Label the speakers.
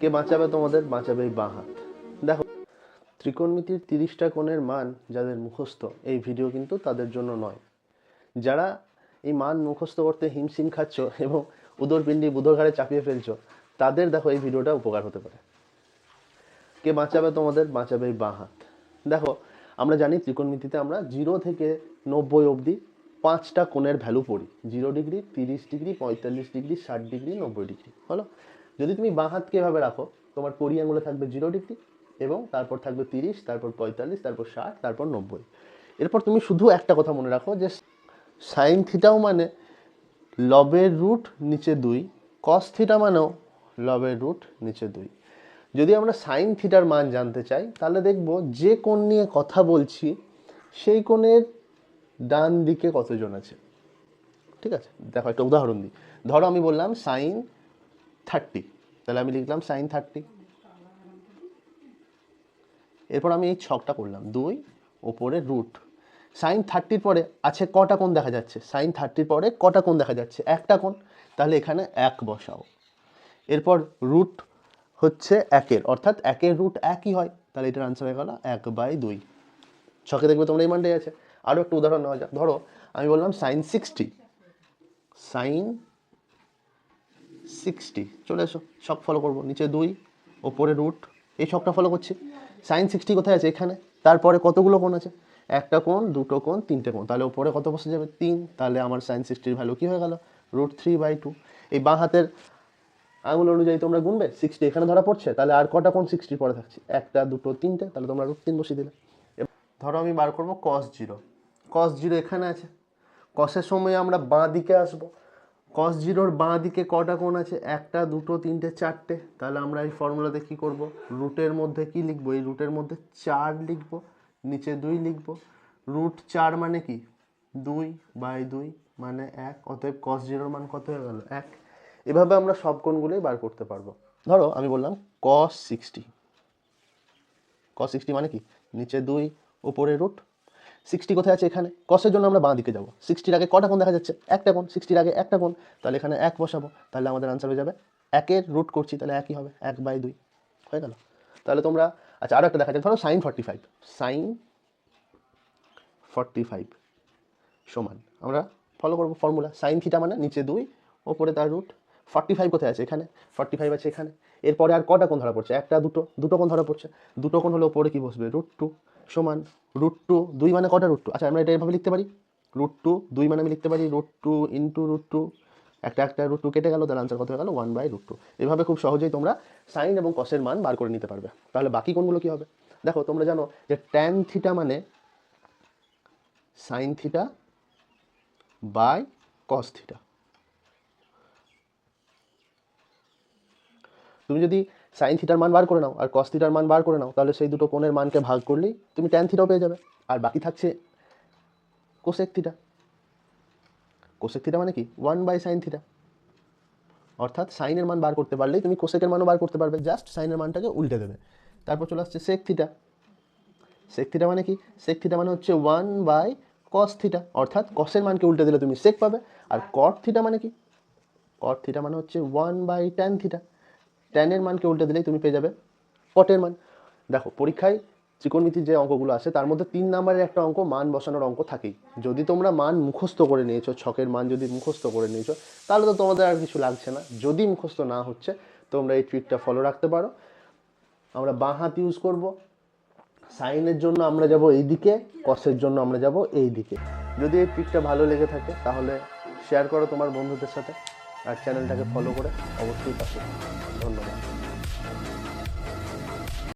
Speaker 1: কে বাঁচাবে তোমাদের? বাঁচাবে এই বাঁ হাত। দেখো, ত্রিকোণমিতির 30টা কোণের মান যাদের মুখস্থ, এই ভিডিও কিন্তু তাদের জন্য নয়। যারা এই মান মুখস্থ করতে হিমশিম খাচ্ছ এবং উদরপিণ্ডি বুধর ঘাড়ে চাপিয়ে ফেলছো, তাদের দেখো এই ভিডিওটা উপকার হতে পারে। কে বাঁচাবে তোমাদের? বাঁচাবে এই বাঁ হাত। দেখো, আমরা জানি ত্রিকোণমিতিতে আমরা 0 থেকে 90 অবধি 5টা কোণের ভ্যালু পড়ি। 0 degree, 30 degree, 45 degree, 60 degree, 90 degree. হলো, যদি তুমি বাঁ হাতকে এভাবে রাখো, তোমার কড়ি আঙুলে থাকবে 0 ডিগ্রি, এবং তারপর থাকবে 30, তারপর 45, তারপর 60, তারপর 90। এরপর তুমি শুধু একটা কথা মনে রাখো যে সাইন থিটাও মানে লবের রুট নিচে 2, কস থিটা মানেও লবের রুট নিচে 2। যদি আমরা সাইন থিটার মান জানতে চাই, তাহলে দেখব যে কোণ নিয়ে কথা বলছি সেই কোণের ডান দিকে কতজন আছে। ঠিক আছে, দেখো একটা উদাহরণ দিই। ধরো আমি বললাম সাইন 30, তাহলে আমি লিখলাম সাইন 30। এরপর আমি এই ছকটা করলাম, 2 ওপরে রুট। সাইন 30 পরে আছে কটা কোণ দেখা যাচ্ছে? সাইন 30 পরে কটা কোণ দেখা যাচ্ছে? একটা কোণ, তাহলে এখানে 1 বসাও। এরপর রুট হচ্ছে 1-এর, অর্থাৎ 1-এর রুট 1ই হয়, তাহলে এটার আনসার হয়ে গেল 1/2। ছকে দেখবে তোমরা এই মানটাই আছে। আরও একটা উদাহরণ নেওয়া যাক। ধরো আমি বললাম সাইন 60, সাইন 60, চলে এসো, ছক ফলো করবো, নিচে 2 ওপরে রুট, এই ছকটা ফলো করছি। সাইন 60 কোথায় আছে? এখানে। তারপরে কতগুলো কোণ আছে? একটা কোণ, দুটো কোণ, তিনটে কোণ, তাহলে ওপরে কত বসে যাবে? 3। তাহলে আমার সাইন 60-র ভ্যালু কী হয়ে গেল? √3/2। এই বাঁ হাতের আঙুল অনুযায়ী তোমরা গুনবে, 60 এখানে ধরা পড়ছে, তাহলে আর কটা কোণ 60 পরে থাকছে? একটা, দুটো, তিনটে, তাহলে তোমরা √3 বসিয়ে দিলে। ধরো আমি বার করবো cos 0, cos 0 এখানে আছে। কসের সময় আমরা বাঁ দিকে আসবো। cos 0-র বাঁ দিকে কটা কোণ আছে? একটা, দুটো, তিনটে, চারটে। তাহলে আমরা এই ফর্মুলাতে কি করব? রুটের মধ্যে কি লিখবো? এই রুটের মধ্যে 4 লিখবো, নিচে 2 লিখবো। √4 মানে কি? 2/2 মানে 1। অতএব cos 0-র মান কত হয়ে গেল? 1। এভাবে আমরা সব কোণগুলোই বার করতে পারবো। ধরো আমি বললাম cos 60, cos 60 মানে কি? নিচে 2 উপরে রুট। 60 কোথায় আছে? এখানে। কসের জন্য আমরা বাঁ দিকে যাবো। 60-র আগে কটা কোণ দেখা যাচ্ছে? একটা কোণ। 60-র আগে একটা কোণ, তাহলে এখানে 1 বসাবো, তাহলে আমাদের আনসার হয়ে যাবে 1-এর রুট করছি, তাহলে 1ই হবে, 1/2 হয়ে গেল। তাহলে তোমরা, আচ্ছা আরও একটা দেখা যাক। ধরো সাইন 45, সাইন 45 সমান, আমরা ফলো করবো ফর্মুলা, সাইন থিটা মানে নিচে 2 ওপরে তার রুট। 45 কোথায় আছে? এখানে। 45 আছে এখানে। এরপরে আর কটা কোণ ধরা পড়ছে? একটা, দুটো কোণ ধরা পড়ছে। দুটো কোণ হলে ওপরে কি বসবে? √2 সমান √2, 2 মানে কটা √2? আচ্ছা আমরা এটা এভাবে লিখতে পারি, √2, 2 মানে আমি লিখতে পারি √2 ইন্টু √2, একটা √2 কেটে গেল, তার আনসার কত হয়ে গেল? 1/√2। এভাবে খুব সহজেই তোমরা সাইন এবং কসের মান বার করে নিতে পারবে। তাহলে বাকি কোণগুলো কি হবে? দেখো, তোমরা জানো যে ট্যান থিটা মানে sine theta by cos theta. তুমি যদি সাইন থিটার মান বার করে নাও আর কস থিটার মান বার করে নাও, তাহলে সেই দুটো কোণের মানকে ভাগ করলেই তুমি ট্যান থিটাও পেয়ে যাবে। আর বাকি থাকছে কোসেক থিটা। কোসেক থিটা মানে কি? 1/sin theta. অর্থাৎ সাইনের মান বার করতে পারলেই তুমি কোসেকের মানও বার করতে পারবে, জাস্ট সাইনের মানটাকে উল্টে দেবে। তারপর চলে আসছে সেক থিটা। সেক থিটা মানে কি? সেক থিটা মানে হচ্ছে 1/cos থিটা, অর্থাৎ কসের মানকে উল্টে দিলে তুমি সেক পাবে। আর কট থিটা মানে কি? কট থিটা মানে হচ্ছে 1/tan থিটা। ট্যানের মানকে উল্টে দিলেই তুমি পেয়ে যাবে কটের মান। দেখো, পরীক্ষায় ত্রিকোণমিতির যে অঙ্কগুলো আসে তার মধ্যে 3 নম্বরের একটা অঙ্ক, মান বসানোর অঙ্ক থাকেই। যদি তোমরা মান মুখস্থ করে নিয়েছো, ছকের মান যদি মুখস্থ করে নিয়েছো, তাহলে তো তোমাদের আর কিছু লাগছে না। যদি মুখস্থ না হচ্ছে, তোমরা এই ট্রিকটা ফলো রাখতে পারো। আমরা বাঁ হাত ইউজ করব। সাইনের জন্য আমরা যাব এই দিকে, কসের জন্য আমরা যাব এই দিকে। যদি এই ট্রিকটা ভালো লেগে থাকে তাহলে শেয়ার করো তোমার বন্ধুদের সাথে, আর চ্যানেলটাকে ফলো করে অবশ্যই পাশে। ধন্যবাদ।